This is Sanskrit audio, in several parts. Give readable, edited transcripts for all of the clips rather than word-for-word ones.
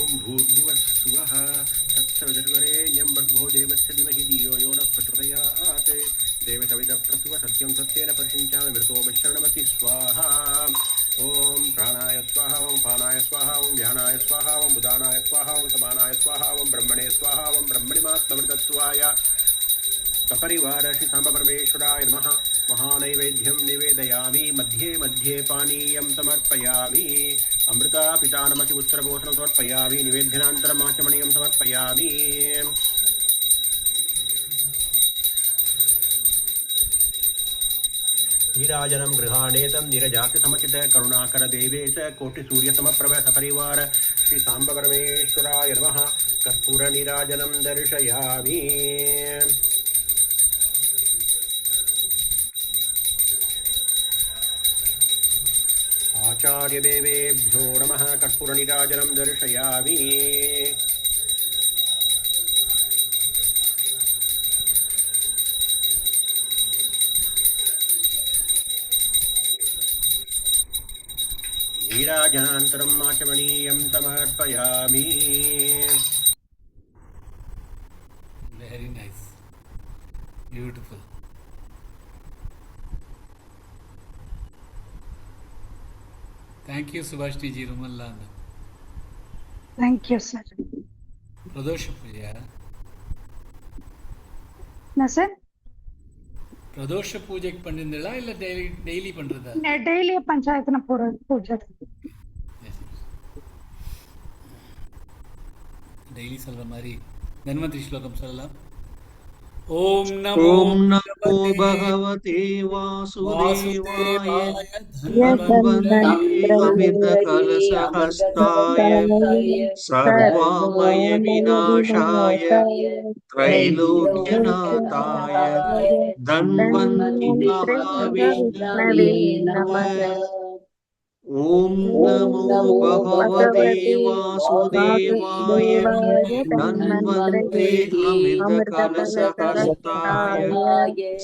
ओम भूर्भुवः स्वः तत्सवितुर्वरेण्यं भर्गो देवस्य धीमहि धियो यो नः प्रचोदयात् देवसवितप्रसुव सत्यं सत्येन परिषिञ्चामि मृतो मिश्रणमति स्वाहा ओम प्राणाय स्वाहा ओम पानाय स्वाहा ओम ध्यानाय स्वाहा ओम उदानाय स्वाहा ओम समानाय स्वाहा ओम ब्रह्मणे स्वाहा ओम ब्रह्मणिमात्मवृतत्वाय सपरिवार श्री सांब परमेश्वराय नमः। महानैवेद्यं निवेदयामि मध्ये मध्ये पानीयं समर्पयामि अमृतापितानमति उत्तरभोजनं समर्पयामि निवेद्यनान्तरम् आचमनीयं समर्पयामि। नीराजनं गृहाणेतं नीरजाति समचित करुणाकर देवेश कोटिसूर्यसमप्रभ सपरिवार श्री सांब परमेश्वराय नमः। कर्पूर नीराजनं दर्शयामि। आचार्यदेवेभ्यो नमः। कर्पूरनीराजनं दर्शयामि। नीराजनान्तरम् आचमनीयं समर्पयामि। Very nice. Beautiful. Thank you, Subhashni ji, Rumalland. Thank you, sir. Pradosha Puja. No, sir. Pradosha Puja பண்ணிருந்தீங்களா இல்ல டெய்லி பண்றதா? Daily panchayatna puja. டெய்லி சொல்ற மாதிரி தன்வந்திரி ஸ்லோகம் சொல்லலாம். ओम नमो भगवते वासुदेवाय धन्वन्त्रे अमृतकलशहस्ताय सर्वमय विनाशाय त्रैलोक्यनाथाय धन्वन्ति महाविष्णवे नमः। ओम नमो भगवते वासुदेवाय धन्वन्त्रे अमृतकलशहस्ताय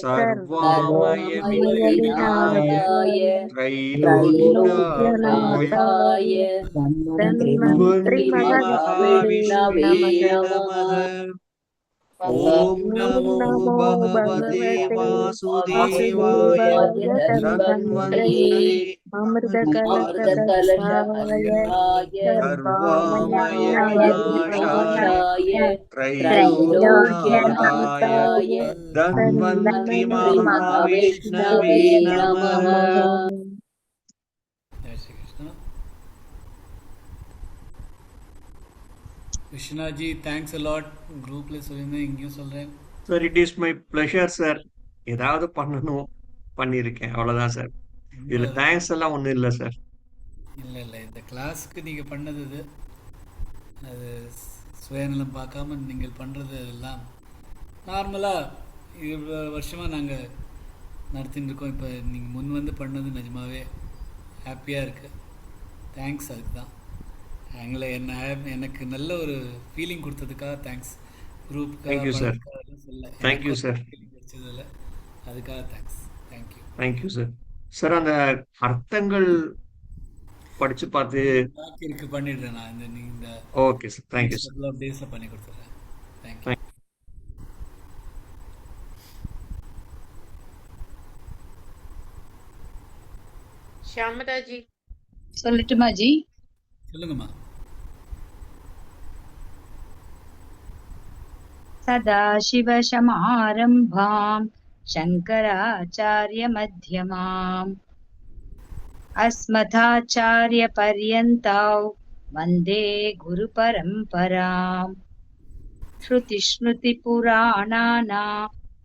सर्वमय विनाशाय त्रैलोक्यनाथाय धन्वन्ति महाविष्णवे नमः। ओम नमो भगवते वासुदेवाय धन्वन्त्रे अमृतकलशहस्ताय सर्वमय विनाशाय त्रैलोक्यनाथाय धन्वन्ति महाविष्णवे नमः। जय Shri Krishna. Vishwanath ji thanks a lot. ग्रुपல சொல்லிருந்தேன் இங்கேயும் சொல்றேன். Sir it is my pleasure sir. ஏதாவது பண்ணணும் பண்ணியிருக்கேன் அவ்வளோதான் சார். இதில் தேங்க்ஸ் எல்லாம் ஒன்றும் இல்லை சார். இல்லை இந்த கிளாஸ்க்கு நீங்கள் பண்ணது இது அது சுயநலம் பார்க்காம நீங்கள் பண்ணுறது எல்லாம் நார்மலாக இவ்வளோ வருஷமாக நாங்கள் நடத்தின்னு இருக்கோம். இப்போ நீங்கள் முன் வந்து பண்ணது நிஜமாவே ஹாப்பியாக இருக்குது. தேங்க்ஸ். அதுக்கு தான் எங்களை எனக்கு நல்ல ஒரு ஃபீலிங் கொடுத்ததுக்காக thanks. Thank you sir. Thank you sir. கிடைச்சதில்ல, அதுக்காக thanks. Thank you. Thank you sir. Sir அந்த அர்த்தங்கள் படிச்சு பார்த்து இருக்கு பண்ணிடுறேன் நான். இந்த ஓகே சார். Thank you sir. டேஸில் பண்ணி கொடுத்துட்றேன். தேங்க்யூ. ஷியாமதா ஜி சொல்லட்டுமா ஜி? சொல்லுங்கம்மா. सदाशिवसमारम्भाम् शङ्कराचार्यमध्यमाम् अस्मदाचार्यपर्यन्तौ वन्दे गुरुपरम्पराम्।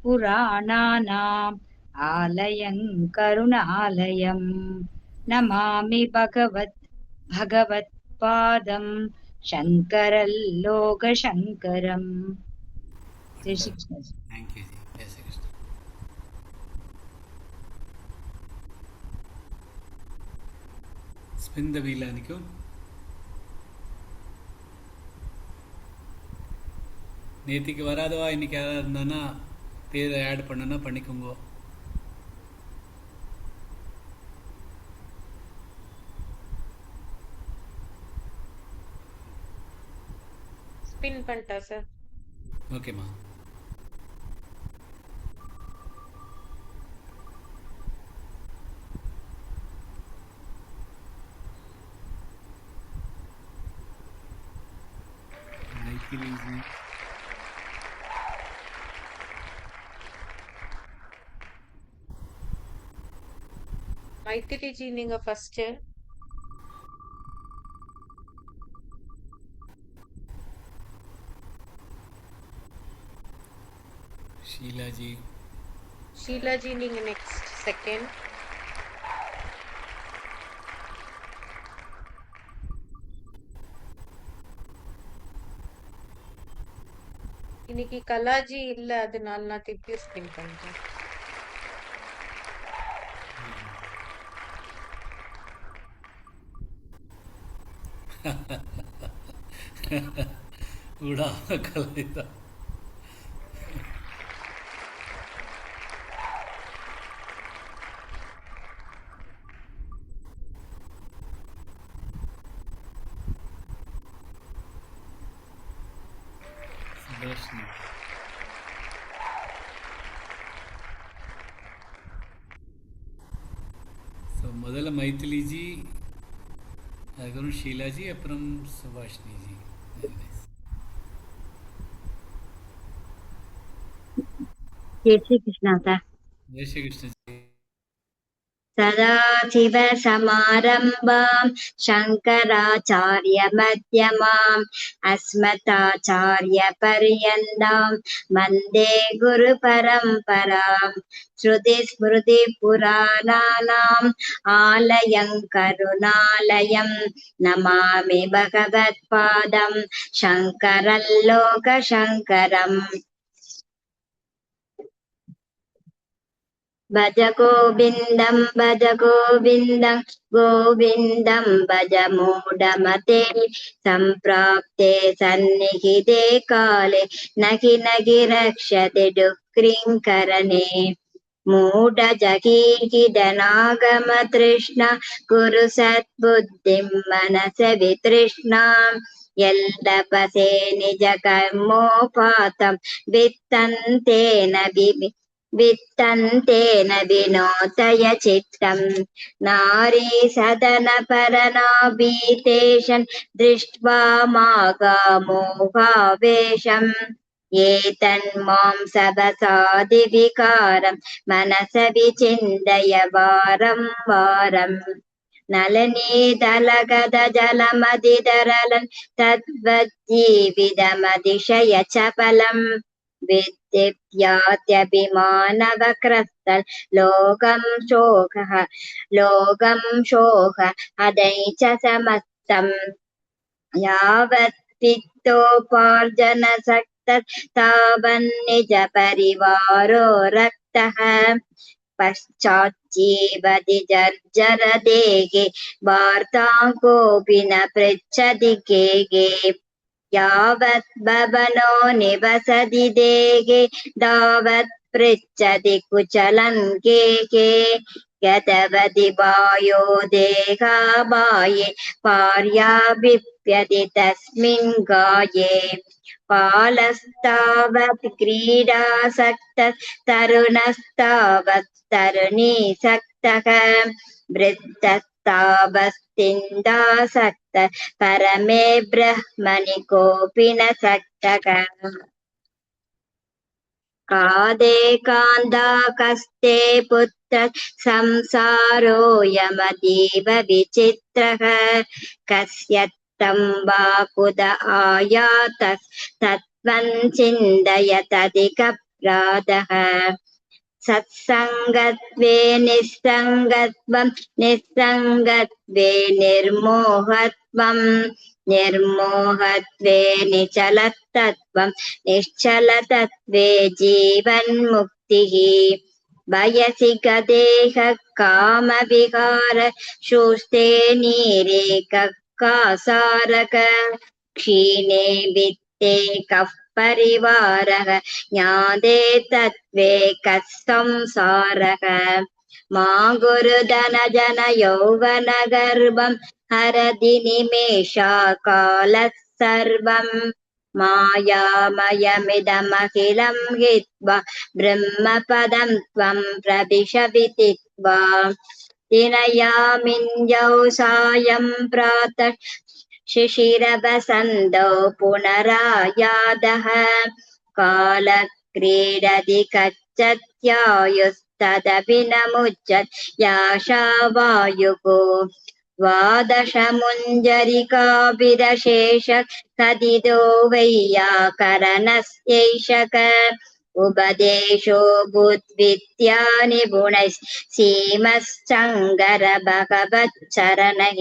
पुराणानाम् आलयं करुणालयं नमामि भगवत्पादं शङ्करल्लोकशङ्करम्। जय श्री कृष्ण। थैंक यू जी. जय Shri Krishna. Spin the wheel अनिको. நேத்திக்கு வராதவா இன்னைக்கு யாராவது இருந்தானா பேரை ஆட் பண்ணனா பண்ணிக்கோங்க. ஸ்பின் பண்ணிட்டா சார். ஓகேம்மா. மைத்திலிஜி மைத்திலிஜி நீங்க ஃபர்ஸ்ட். ஷீலாஜி ஷீலாஜி நீங்க நெக்ஸ்ட் செகண்ட். இன்னைக்கு கலாஜி இல்ல, அதனால நான் திருப்பி ஸ்பின் பண்ணிட்டேன். விடாம கலைதான். சுதர்ஷினி ஸோ முதல்ல மைத்திலிஜி, அதுக்கப்புறம் ஷீலாஜி, அப்புறம் சுபாஷினிஜி. Very nice. जय श्री कृष्ण सर. जय श्री कृष्ण जी. सदाशिवसमारम्भां शङ्कराचार्यमध्यमाम् अस्मदाचार्यपर्यन्तां वन्दे गुरुपरम्पराम्. श्रुतिस्मृतिपुराणानाम् आलयं करुणालयं नमामि भगवत्पादं शङ्करं लोकशङ्करम्. भज गोविन्दं गोविन्दं भज मूढमते. सम्प्राप्ते सन्निहिते काले नहि रक्षति डुक्रिङ्करणे. मूढजगीर्गिदनागमतृष्णा कुरु सद्बुद्धिं मनस वितृष्णाम्. यल्लपसे निज कर्मोपातं वित्तन्तेन विनोदय चित्तम्. नारी सदनपरनाभीतेशन् दृष्ट्वा मागामोहावेशम्. एतन्मां सबसादिविकारं मनस विचिन्तय वारं वारम्. नलनीदलगदजलमदितरलन् तद्वज्जीवितमतिशय चपलम्. विद्यात्यभिमानवक्रस्तल् लोकं शोक अदै च समस्तम्. यावत् वित्तोपार्जनसक्तः तावन्निज परिवारो रक्तः. पश्चाज्जीवति जर्जरदेहे वार्तां कोऽपि न पृच्छति गेहे. यावत् भवनो निवसति देहे तावत् पृच्छति कुशलं गेहे. गतवति वायो देहाबाये पार्याभिप्यति तस्मिन् गाये. बालस्तावत् क्रीडासक्तः तरुणस्तावत् तरुणीसक्तः. वृद्धस्तावत्चिन्तासक्तः परमे ब्रह्मणि कोऽपि न सक्तः. कादे कान्दाकस्ते पुत्र संसारोऽयमतीव विचित्रः. कस्य तं वा कुत आयातस्तत्त्वं चिन्तय तदिकप्रातः. सत्सङ्गत्वे निस्सङ्गत्वं निस्सङ्गत्वे निर्मोहत्वं निर्मोहत्वे निचलतत्वं निश्चलतत्वे जीवन्मुक्तिः. वयसि गदेह कामविहार शोष्ठे नीरेककासारक. क्षीणे वित्ते कः परिवारः ज्ञाते तत्त्वे कः संसारः. मा गुरुधनजन यौवनगर्भं हरति निमेषा कालः सर्वम्. मायामयमिदमखिलं हित्वा ब्रह्मपदं त्वं प्रविश विदित्वा दिनयामिन्यौ सायं प्रातः शिशिरवसन्तौ पुनरायादः कालक्रीडति गच्छत्यायुस्तदपि न मुच्यत् याशावायुः द्वादशमुञ्जरिका विरशेष कथितो वैयाकरणस्यैषक उपदेशो बुद्विद्या निपुणैः सीमश्चङ्गर भगवच्चरणैः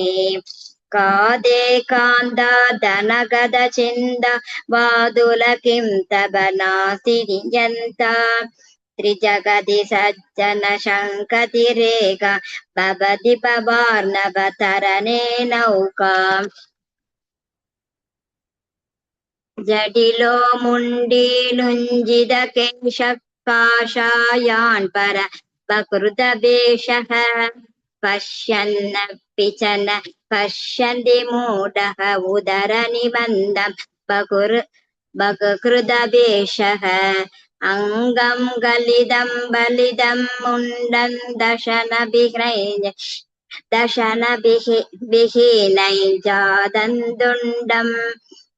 कादे कान्दा धनगद चिन्द वादुल किं तव नास्ति नियन्ता त्रिजगति सज्जन शङ्कतिरेक भवति पवार्णवतरणे नौका जटिलो मुण्डीलुञ्जितकेशः काषायान् पर प्रकृतवेषः पश्यन्नपि च न पश्यन्ति मूढः उदरनिबन्धं बकृतवेषः अङ्गं गलितं बलितं मुण्डं दशनविहीनै जादन्तुण्डं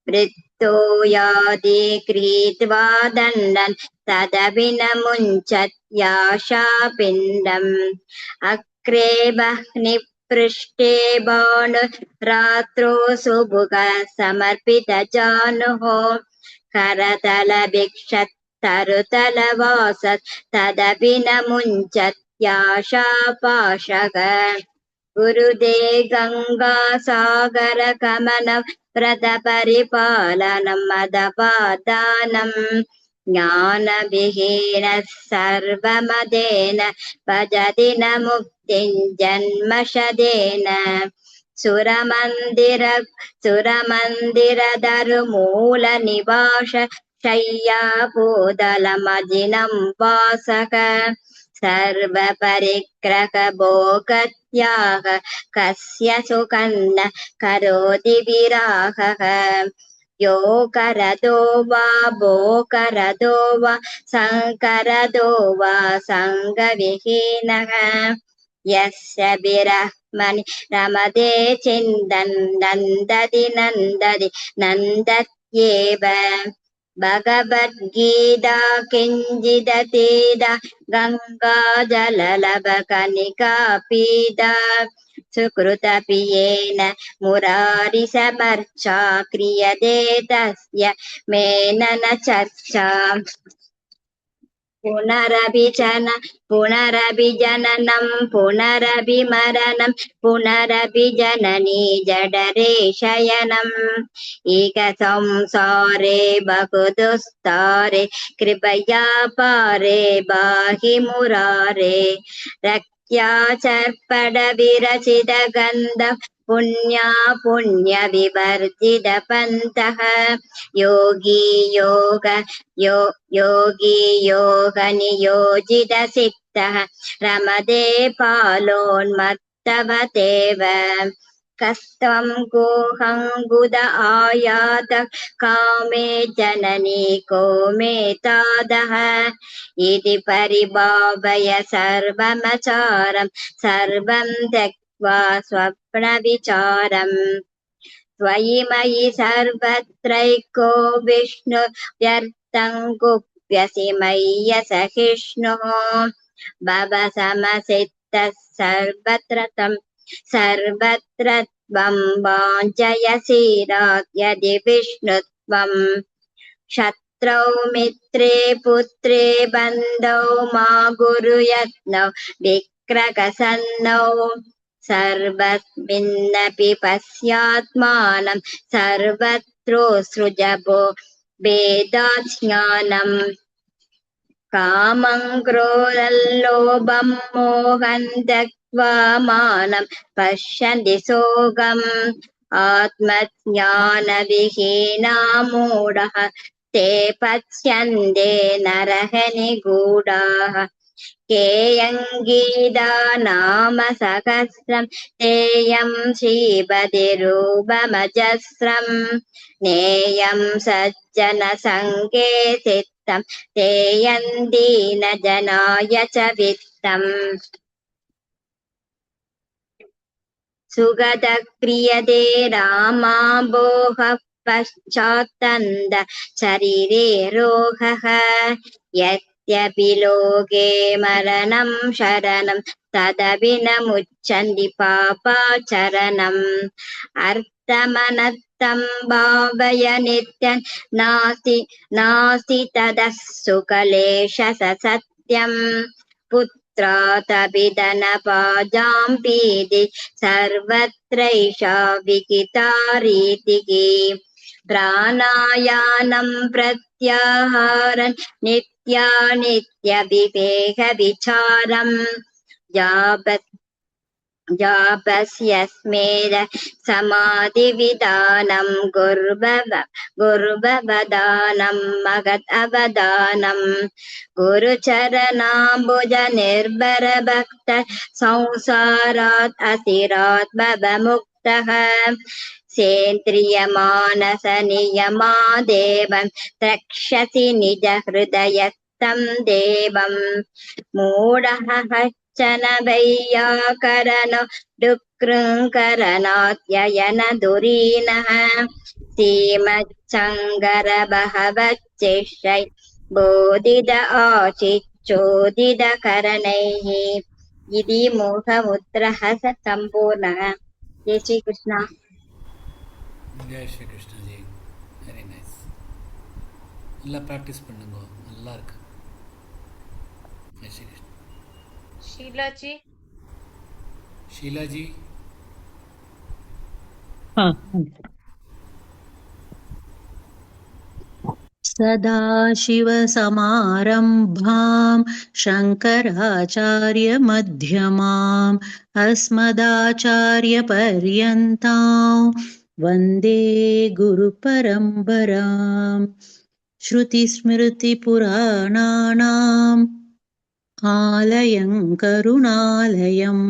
वृत्तो यादि कृत्वा दण्डन् तदपि न मुञ्चत् याशापिण्डम् अग्रे वह्निपृष्ठे भानुरात्रो सुभुग समर्पितजानुः करतलभिक्षत्तरुतलवासत् तदपि न मुञ्चत् याशापाशः गुरुदे गङ्गासागरगमनं व्रतपरिपालनं मदपादानं ज्ञानविहीनः सर्वमदेन भजति न मुक्तिं जन्मशदेन सुरमन्दिरधरुमूलनिवास शय्यापूदलमजिनं वासः सर्वपरिग्रहभोगत्याग कस्य सुखन्न करोति विराहः यो करदो वा भोकरदो वा सङ्करदो वा सङ्गविहीनः यस्य विरह्मनि रमते चिन्तन् नन्दति नन्दत्येव भगवद्गीता किञ्चिदतीद गङ्गाजललभकणिका पीता सुकृतपि येन मुरारिसमर्चा क्रियते तस्य मेनन चर्चा पुनरभिजननं पुनरभिमरणं पुनरभिजननी जठरे शयनम् इह संसारे बहुदुस्तारे कृपया पारे पाहि मुरारे रक्त्याचर्पणविरचितगन्धं पुण्यविवर्जितपन्तः योगी योगनियोजितसिद्धः रमते पालोन्मत्तवतेव कस्त्वं कोऽहङ्गुद आयात कामे जननी को मे तादः इति परिभावय सर्वमचारं सर्वं त्यक्त्वा स्वप्नविचारम् त्वयि मयि सर्वत्रैको विष्णु व्यर्थं कुप्यसि मय्य सहिष्णुः भव समसिद्धः सर्वत्र त्वं वाञ्छयसि यदि विष्णुत्वं शत्रौ मित्रे पुत्रे बन्धौ मा गुरु यत्नौ विक्रकसन्नौ सर्वस्मिन्नपि पश्यात्मानं सर्वत्रोऽसृजभो भेदाज्ञानम् कामं क्रोधं लोभं मोहं त्यक्त्वा मानं पश्यन्ति सोगम् आत्मज्ञानविहीना मूढः ते पश्यन्ते नरः निगूढाः केयङ्गीदा नाम सहस्रं तेयं श्रीपतिरूपमजस्रम् नेयं सज्जनसङ्गे सिद्धं तेयं दीनजनाय च वित्तम् सुगतक्रियते रामाम्भोः पश्चात्तन्द शरीरे रोहः यद्यपि लोके मरणं शरणं तदपि न मुच्यन्ति पापाचरणम् अर्थमनर्थं भावय नित्यं नास्ति ततः सुकलेशः सत्यम् पुत्रादपि धनपाजां पीति सर्वत्रैषा विहिता रीतिः प्राणायानं प्रत्याहारं नित्यविवेकविचारं जापस्यस्मेद समाधिविधानं गुर्ववदानं महत् अवदानं गुरुचरणाम्बुज निर्भरभक्त संसारात् असिरात् भवमुक्तः सेन्द्रियमानसनियमादेवं द्रक्ष्यसि निजहृदयस्थं देवं मूढः न वैयाकरणो डुक्कृङ्करणात्ययनधुरीनः श्रीमच्छङ्करभगवच्चिष्यै बोधित आशिच्चोदितकरणैः इति मोहमुद्रः सम्पूर्णः जय श्रीकृष्ण ஜெய் ஸ்ரீ கிருஷ்ணஜி. Very nice. நல்லா ப்ராக்டிஸ் பண்ணுங்க, நல்லா இருக்கு. ஜெய் ஸ்ரீ கிருஷ்ண. शीला जी ஷீலாஜி. सदाशिवसमारम्भां शङ्कराचार्यमध्यमाम् अस्मदाचार्यपर्यन्तां वन्दे गुरुपरम्पराम् श्रुतिस्मृतिपुराणानाम् आलयं करुणालयं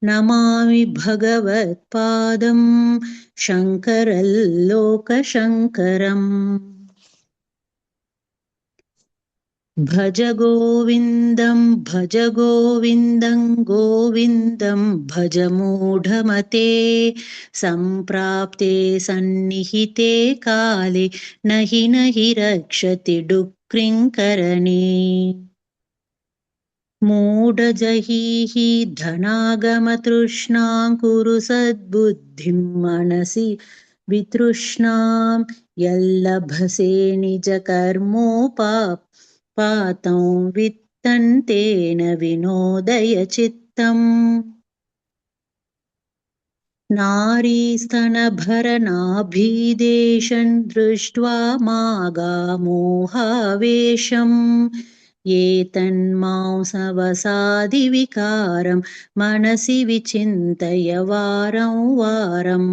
नमामि भगवत्पादं शङ्करल्लोकशङ्करम् भज गोविन्दं गोविन्दं भज मूढमते सम्प्राप्ते सन्निहिते काले नहि रक्षति डुक्रिङ्करणे मूढजहीः धनागमतृष्णां कुरु सद्बुद्धिं मनसि वितृष्णां यल्लभसे निजकर्मोपातं वित्तन्तेन विनोदय चित्तम् नारीस्तनभरनाभिदेशं दृष्ट्वा मागामोहावेशम् ये तन्मांसवसादिविकारं मनसि विचिन्तय वारं वारम्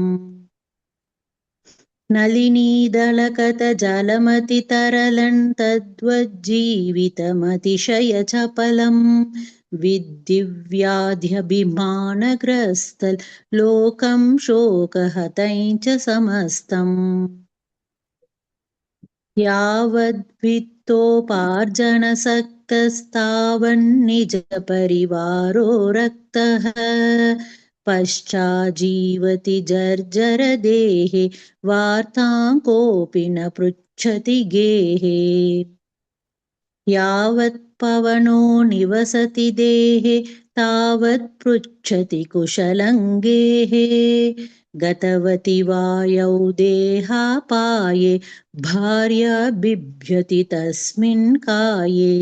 नलिनीदलकतजलमतितरलं तद्वज्जीवितमतिशयचपलं विद्दिव्याध्यभिमानग्रस्तलोकं शोकहतं च समस्तम् यावद्वित्तोपार्जनसक्तस्तावन्निजपरिवारो रक्तः पश्चाज्जीवति जर्जरदेहे वार्तां कोऽपि न पृच्छति गेहे यावत् पवनो निवसति देहे तावत् पृच्छति कुशलं गेहे गतवति वायौ देहापाये भार्या बिभ्यति तस्मिन् काये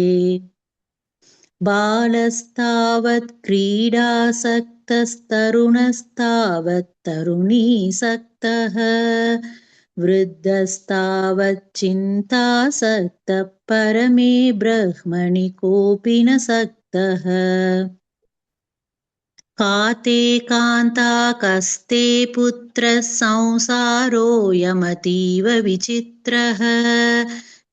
बालस्तावत् क्रीडासक्तस्तरुणस्तावत् तरुणीसक्तः वृद्धस्तावत् चिन्तासक्तः परमे ब्रह्मणि कोऽपि न सक्तः काते कान्ता कस्ते पुत्रः संसारोऽयमतीव विचित्रः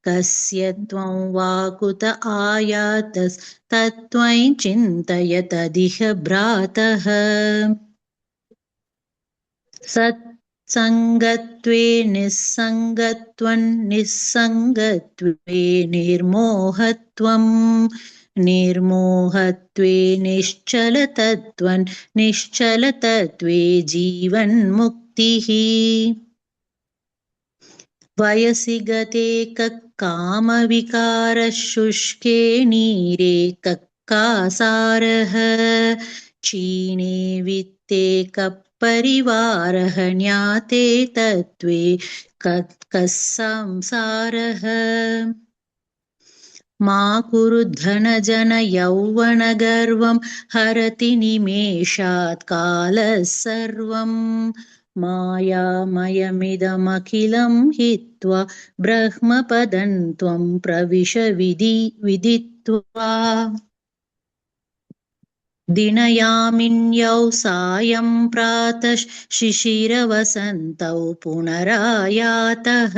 कस्य त्वं वा कुत आयातस्तत्त्वं चिन्तय तदिह भ्रातः सत्सङ्गत्वे निस्सङ्गत्वं निस्सङ्गत्वे निर्मोहत्वं निर्मोहत्वे निश्चलतत्त्वं निश्चलतत्त्वे जीवन्मुक्तिः वयसि गते कामविकारशुष्के नीरे कासारः क्षीणे वित्ते परिवारः ज्ञाते तत्त्वे कः संसारः मा कुरु धनजनयौवनगर्वं हरति निमेषात् कालः सर्वं मायामयमिदमखिलं हित्वा ब्रह्मपदं त्वं प्रविश विदित्वा दिनयामिन्यौ सायं प्रातः शिशिरवसन्तौ पुनरायातः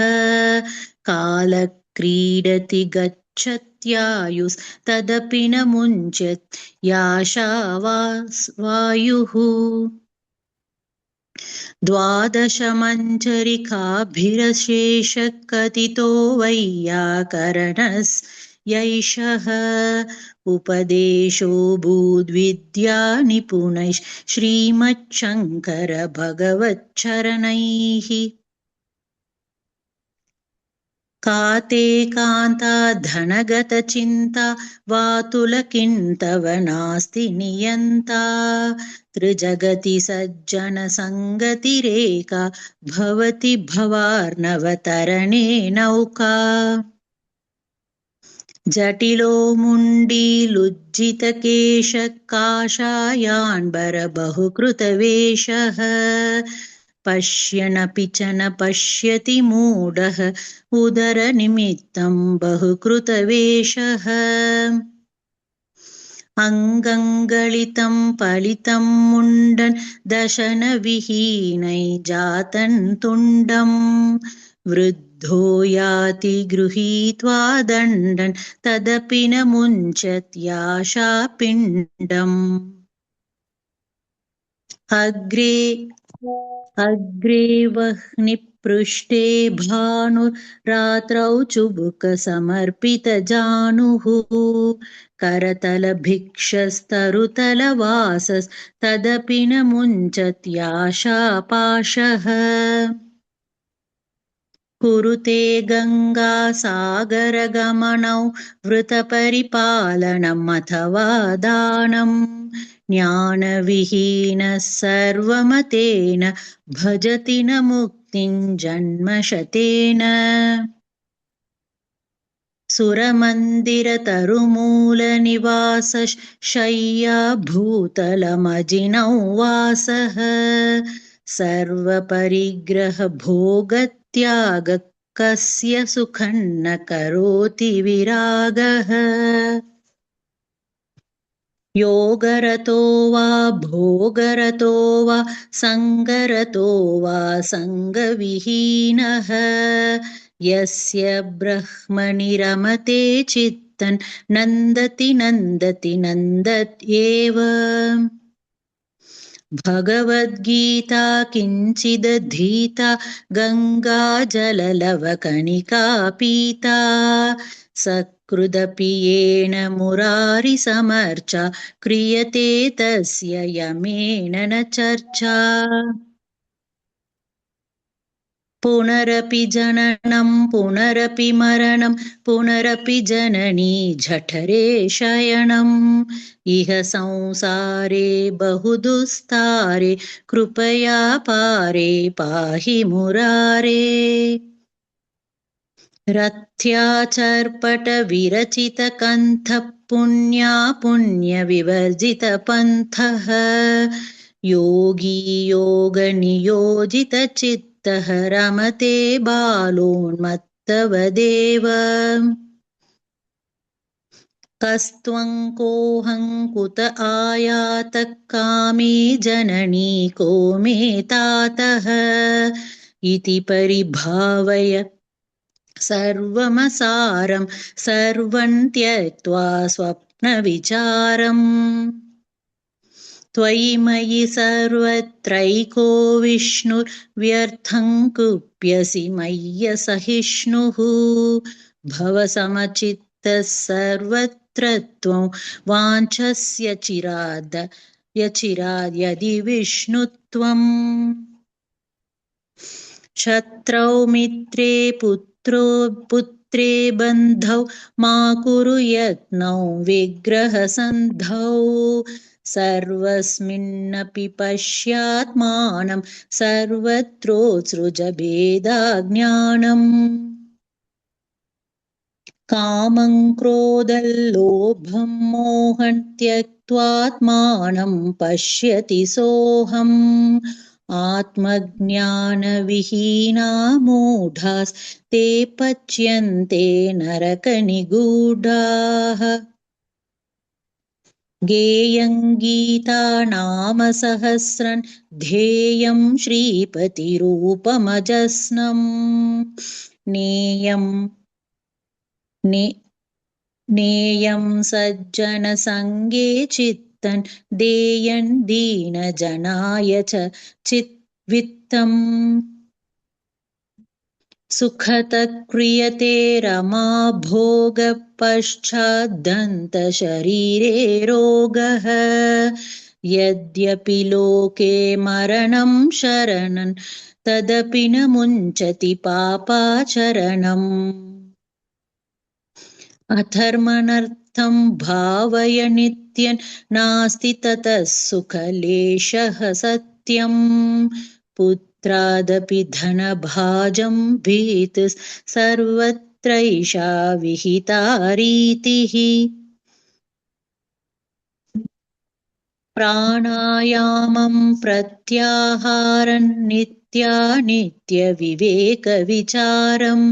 कालक्रीडति गच्छत्यायुस्तदपि न मुञ्चत् याशावायुः द्वादशमञ्चरिकाभिरशेषः कथितो वैयाकरणस्यैषः उपदेशो भूद्विद्या निपुणैः श्रीमच्छङ्कर भगवच्चरणैः का ते कान्ता धनगतचिन्ता वातुलकिन्तव नास्ति नियन्ता त्रिजगति सज्जनसङ्गतिरेका भवति भवार्णवतरणे नौका जटिलो मुण्डीलुज्जितकेशः काषायाण्बरबहुकृतवेषः पश्यन्नपि च न पश्यति मूढः उदरनिमित्तं बहुकृतवेषः अङ्गङ्गलितं फलितं मुण्डन् दशनविहीनै जातं तुण्डं वृद्धो याति गृहीत्वा दण्डन् तदपि न मुञ्चत् याशापिण्डम् अग्रे वह्निपृष्ठे भानुरात्रौ चुबुकसमर्पितजानुः करतलभिक्षस्तरुतलवासस्तदपि न मुञ्चत् याशापाशः कुरुते गङ्गासागरगमनौ वृतपरिपालनम् अथवा दानम् ज्ञानविहीनः सर्वमतेन भजति न मुक्तिं जन्मशतेन सुरमन्दिरतरुमूलनिवासः शय्या भूतलमजिनौ वासः सर्वपरिग्रहभोगत्यागः कस्य सुखं न करोति विरागः योगरतो वा भोगरतो वा सङ्गरतो वा सङ्गविहीनः यस्य ब्रह्मणि रमते चित्तं नन्दति नन्दति नन्दत्येव भगवद्गीता किञ्चिदधीता गङ्गाजललवकणिका पीता सकृदपि येन मुरारिसमर्चा क्रियते तस्य यमेन न चर्चा पुनरपि जननं पुनरपि मरणं पुनरपि जननी जठरे शयनम् इह संसारे बहुदुस्तारे कृपया पारे पाहि मुरारे रथ्याचर्पटविरचितकण्ठः पुण्या पुण्यविवर्जितपन्थः योगी योगनियोजितचित्तः रमते बालोन्मत्तवदेव कस्त्वं कोऽहं कुत आयातः कामे जननी को मे तातः इति परिभावय सर्वमसारं सर्वं त्यक्त्वा स्वप्नविचारम् त्वयि मयि सर्वत्रैको विष्णुर्व्यर्थं कुप्यसि मय्यसहिष्णुः भवसमचित्तः सर्वत्र त्वं वाञ्छस्य चिराद् यदि विष्णुत्वम् शत्रौ मित्रे पुत्रे बन्धौ मा कुरु यत्नौ विग्रहसन्धौ सर्वस्मिन्नपि पश्यात्मानं सर्वत्रोत्सृज भेदाज्ञानम् कामं क्रोधल्लोभं मोहं त्यक्त्वात्मानं पश्यति सोऽहम् आत्मज्ञानविहीना मूढास्ते पच्यन्ते नरकनिगूढाः गेयं गीता नाम सहस्रं ध्येयं श्रीपतिरूपमजस्रम् नेयं सज्जनसङ्गे चित्तं देयं दीनजनाय च चिद्वित्तम् सुखतः क्रियते रमा भोगपश्चाद्दन्तशरीरे रोगः यद्यपि लोके मरणं शरणं तदपि न मुञ्चति पापाचरणम् अधर्मनर्थं भावय नित्यं नास्ति ततः सुखलेशः सत्यम् पुत्रादपि धनभाजं भीतिः सर्वत्रैषा विहिता रीतिः प्राणायामं प्रत्याहारं नित्यविवेकविचारम्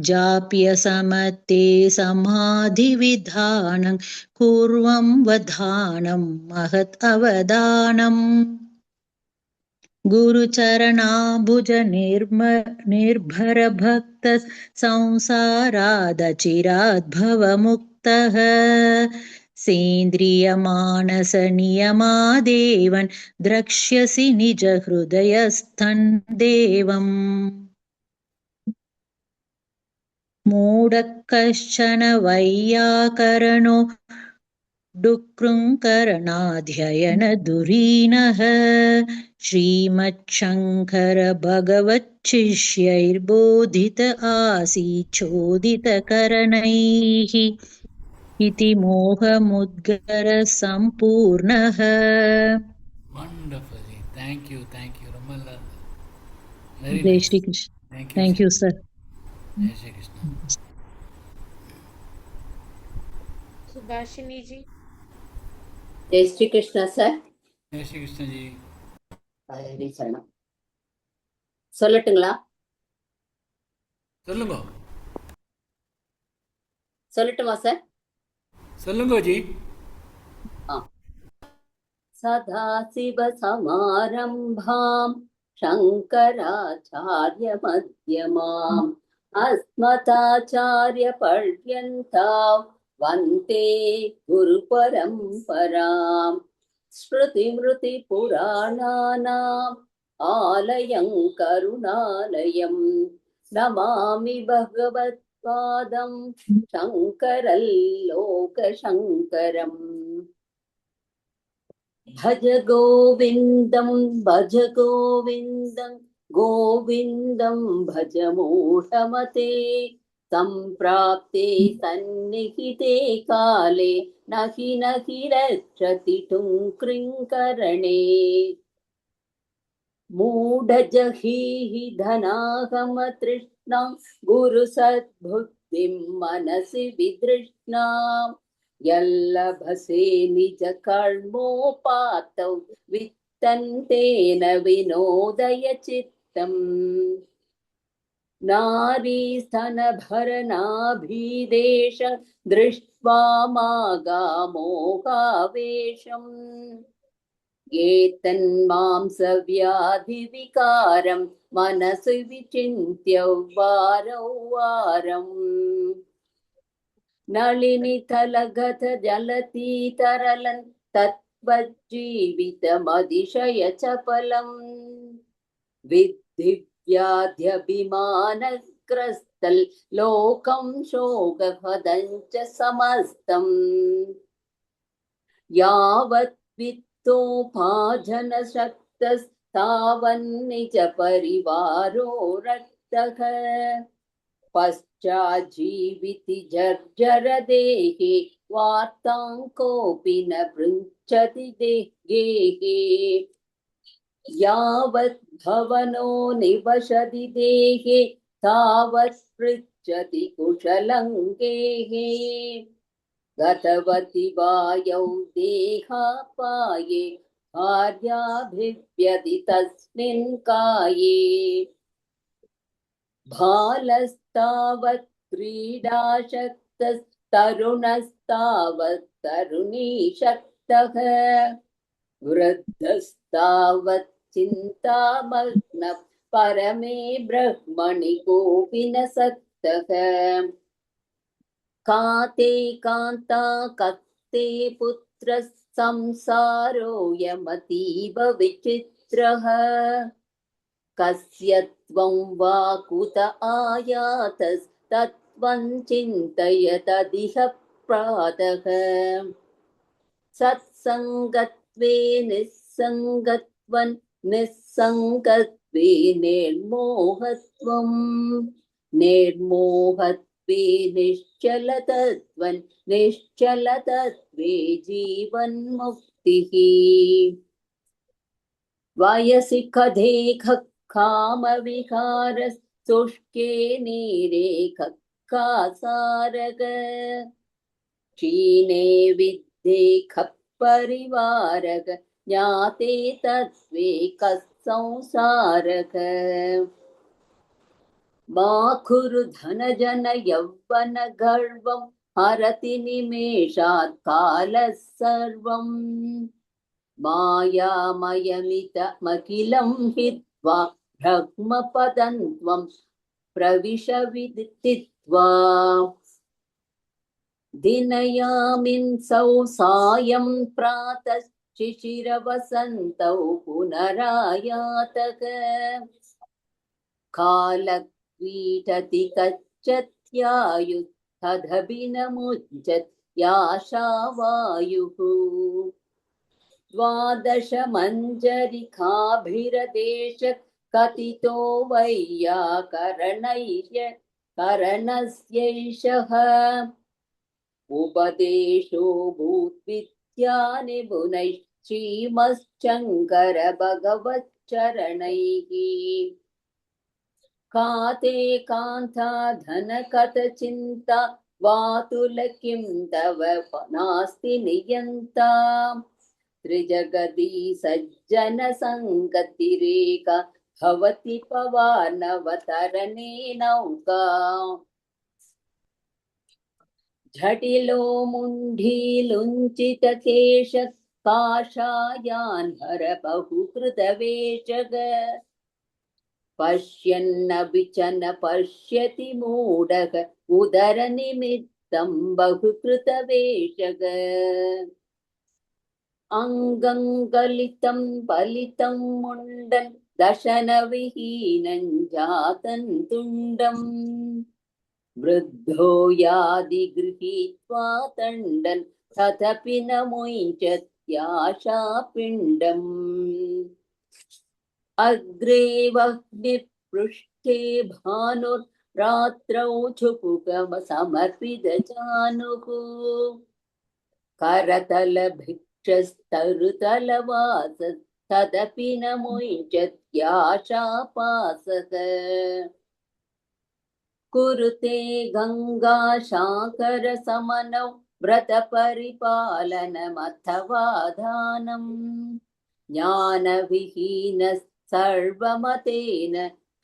जाप्यसमते समाधिविधानं कुर्वं वधानं महत् अवदानम् गुरुचरणाम्बुज निर्भरभक्त संसारादचिरात् भवमुक्तः सेन्द्रियमानसनियमादेवन् द्रक्ष्यसि निजहृदयस्थं देवम् मूढः कश्चन वैयाकरणो डुक्कृङ्करणाध्ययनधुरीणः श्रीमच्छङ्कर भगवच्छिष्यैर्बोधित आसीच्चोदितकरणैः इति मोहमुद्गरसम्पूर्णः Wonderful. Thank you. ரொம்ப நல்லா இருந்தது. Very जय nice. Shri Krishna Thank you. Thank you sir जय श्री कृष्ण. सुभाषिनी जी. जय श्री कृष्ण सर. जय श्री कृष्ण जी. ஹரி சரணம். சொல்லட்டுங்களா? சொல்லட்டுமா சார்? சொல்லுங்க ஜி. सदाशिव समारंभां शंकराचार्य मध्यमाम् अस्मदाचार्य पर्यन्तां वन्दे गुरु परंपराम् स्मृति पुराणानाम् आलयं करुणालयं नमामि भगवत्पादं शङ्करल्लोकशङ्करम् भज गोविन्दं गोविन्दं भज मूढमते सम्प्राप्ते सन्निहिते काले नहि रक्षति टुङ्कृङ्करणे मूढजहीहि धनागमतृष्णां गुरुसद्बुद्धिं मनसि विदृष्णाम् यल्लभसे निज कर्मोपातौ वित्तन्तेन विनोदय चित्तम् नारीस्तनभरनाभिदेश दृष्ट्वा मागामोहावेशम् एतन्मांसव्याधिविकारं मनसि विचिन्त्य वारं वारम् नलिनितलगत जलति तरलन् तत्त्वज्जीवितमतिशयचपलम् विद्धि व्याध्यभिमानग्रस्तल् लोकं शोकहदं च समस्तम् यावत् वित्तोपार्जनशक्तस्तावन्निज परिवारो रक्तः पश्चाज्जीविति जर्जर देहे वार्तां कोऽपि न पृच्छति गेहे यावत् भवनो निवसति देहे तावत् पृच्छति कुशलं गेहे गतवति वायौ देहापाये भार्याभिव्यति तस्मिन् काये बालस्तावत् क्रीडाशक्तस्तरुणस्तावत् तरुणीशक्तः वृद्धस्तावत् चिन्तामग्नः परमे ब्रह्मणि कोऽपि न सक्तः काते कान्ता कक्ते पुत्रः संसारोऽयमतीव विचित्रः कस्य त्वं वा कुत आयातस्तत्त्वं चिन्तय तदिह प्रातः सत्सङ्गत्वे निस्सङ्गत्वं निस्सङ्गत्वे निर्मोहत्वं निर्मोहत्वे निश्चलतत्वं निश्चलतत्वे जीवन्मुक्तिः वयसि कधेख कामविकारस्तुष्के नीरे कासारग क्षीणे विद्ये परिवारक ज्ञाते तत्त्वे संसारक मा कुरु धनजन यौवन गर्वं हरति निमेषात् कालः सर्वम् मायामयमिदमखिलं हित्वा ब्रह्मपदं त्वं प्रविश विदित्वा दिनयामिन्सौ सायं प्रातः शिशिरवसन्तौ पुनरायातः कालक्रीडति गच्छत्यायुः तदभिनमुञ्चत् याशावायुः द्वादश मञ्जरिकाभिरदेश कथितो वैयाकरणस्यैषः उपदेशो भूद्विद्या निपुणैः श्रीमच्छङ्कर भगवच्चरणैः काते कान्ता धनकथ चिन्ता वातुल किं तव नास्ति नियन्ता त्रिजगदी सज्जन संगतिरेका भवति पवानवतरणे नौका झटिलो मुण्ढीलुञ्चित केश काषायान्हर बहुकृतवेषग पश्यन्नभिचन पश्यति मूढः उदरनिमित्तं बहुकृतवेषग अंगं गलितं बलितं मुण्डं दशनविहीनं जातं तुण्डं वृद्धो यादि गृहीत्वा तण्डन् तथपि न मुञ्चत्याशापिण्डम् अग्रे वह्निपृष्ठे भानुर्रात्रौ छुपुकम समर्पितजानुः करतल भिक्षस्तरुतलवास तदपि न मुञ्चत्याशापासः कुरुते गंगा शाकर समनौ व्रतपरिपालनमथवा दानम् ज्ञानविहीन सर्वमतेन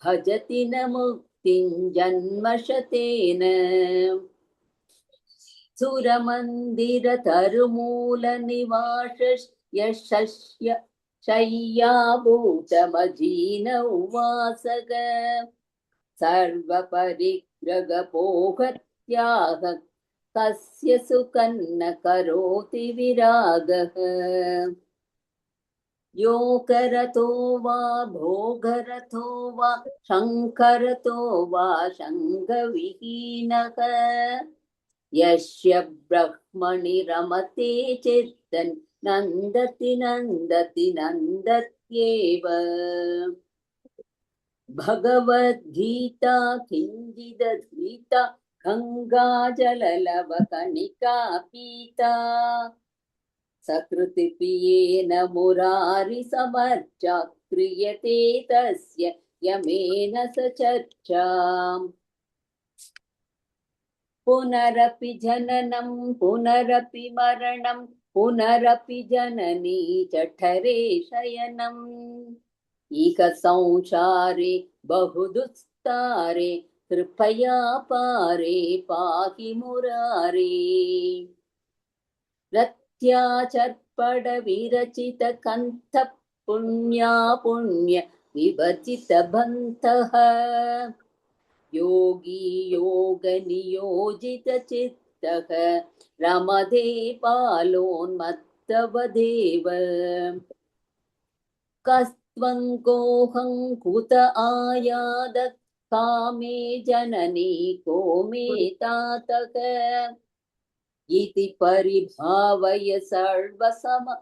भजति न मुक्तिं जन्मशतेन सुरमन्दिर तरुमूल निवास यशस्य शय्याभूतमजीन उवासग सर्वपरिग्रगपोहत्याह कस्य सुकन्न करोति विरागः यो करतो वा भोगरतो वा शङ्करतो वा शङ्गविहीनः यस्य ब्रह्मणि रमते चित्तन् नन्दति नन्दति नन्दत्येव भगवद्गीता किञ्चिदधीता गङ्गाजललवकणिका पीता सकृतिपियेन मुरारिसमर्चा क्रियते तस्य यमेन स चर्चाम् पुनरपि जननं पुनरपि मरणं पुनरपि जननी जठरे शयनम् इह संसारे बहुदुस्तारे कृपया पारे पाहि मुरारे रत्याचर्पण विरचित कंठ पुण्या पुण्य विवर्जित बन्धः योगी योग नियोजित चित्तः रमते बालोन्मत्तवदेव कस्त्वं कोऽहं कुत आयाद कामे जननी को मे तातक इति परिभावय सर्वसमसारं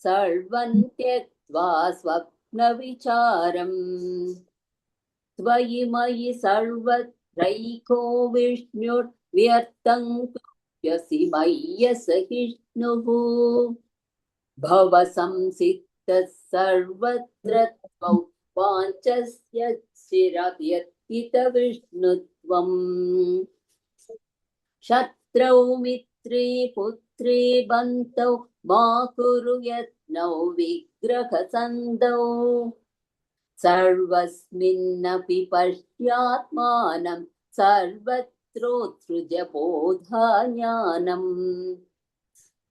सर्वं त्यक्त्वा स्वप्नविचारम् त्वयि मयि सर्वत्रैको विष्णुर्व्यर्थं कृष्यसि मय्यसहिष्णुः भवसंसिद्धः सर्वत्र त्वं वाञ्छस्य चिरव्यथितविष्णुत्वम् शत्रौ मित्रे पुत्रे बन्धौ मा कुरु यत्नौ विग्रहसन्धौ सर्वस्मिन्नपि पश्यात्मानं सर्वत्रोत्सृज बोधाज्ञानम्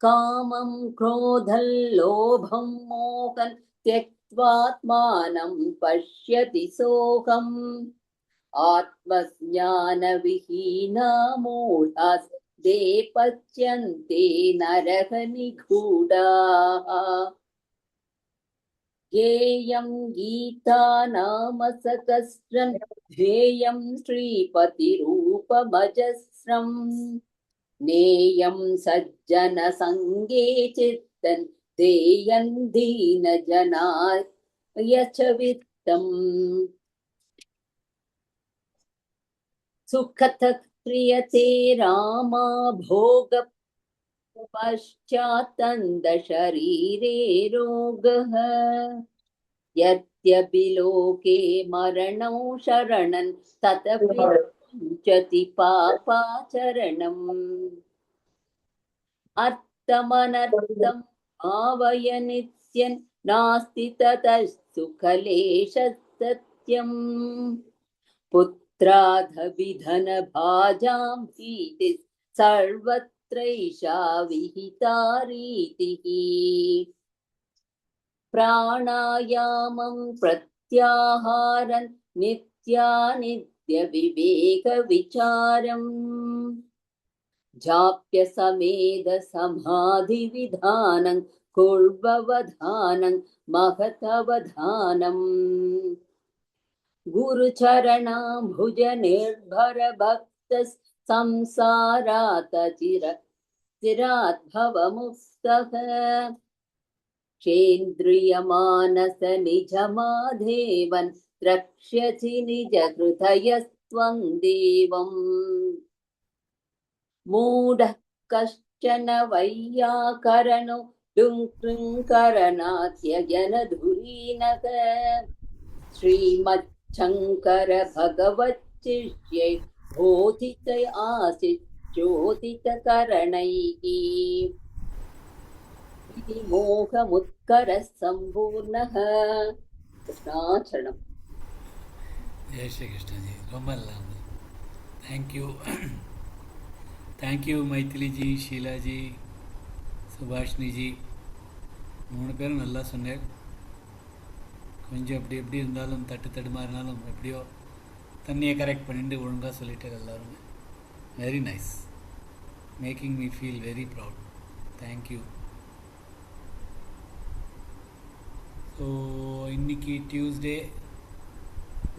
कामं क्रोधं लोभं मोहं त्यक्त्वात्मानं पश्यति सोऽहम् आत्मज्ञानविहीना मूढास्ते पच्यन्ते नरकनिगूढाः ज्ञेयं गीता नाम सकस्रं ध्येयं श्रीपतिरूपमजस्रम् नेयं सज्जनसङ्गे चित्तं देयं दीनजनाय च वित्तम् सुखतः क्रियते रामा भोग पश्चात्तन्दशरीरे रोगः यद्यपि लोके मरणं शरणं तदपि मुञ्चति पापाचरणम् अर्थमनर्थं भावय नित्यं नास्ति ततः सुखलेशः सत्यम् पुत्रादभिधनभाजां भीतिः सर्वत्रैषा विहिता रीतिः प्राणायामं प्रत्याहारं नित्यानित्यविवेकविचारम् जाप्यसमेधसमाधिविधानं कुर्ववधानं महतवधानम् गुरुचरणाम्भुज निर्भर भक्त संसारात् चिरात् भवमुक्तः क्षेन्द्रियमानस निजमाधेवन् द्रक्ष्यसि निज हृदयस्त्वं देवम् मूढः कश्चन वैयाकरणो डुङ्कृङ्करणात्ययनधुरीनः श्रीमच्छङ्कर भगवच्चिष्यै बोधित आसीत् चोदितकरणैः इति मोहमुत्करः सम्पूर्णः कृष्णाचरणम् जय श्री कृष्ण जी ரொம்ப நல்லா இருந்தது தேங்க்யூ மைथिली जी शीला जी सुभाषिनी जी 3 பேரும் நல்லா சொன்னேன். கொஞ்சம் எப்படி எப்படி இருந்தாலும் தட்டு மாறினாலும் எப்படியோ தண்ணியை கரெக்ட் பண்ணிட்டு ஒழுங்காக சொல்லிட்டு எல்லாருமே very nice, making me feel very proud. Thank you. So இன்னைக்கு டியூஸ்டே,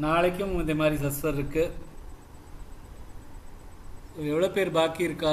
நாளைக்கும் இந்த மாதிரி சஸ்வர் இருக்குது. எவ்வளோ பேர் பாக்கி இருக்கா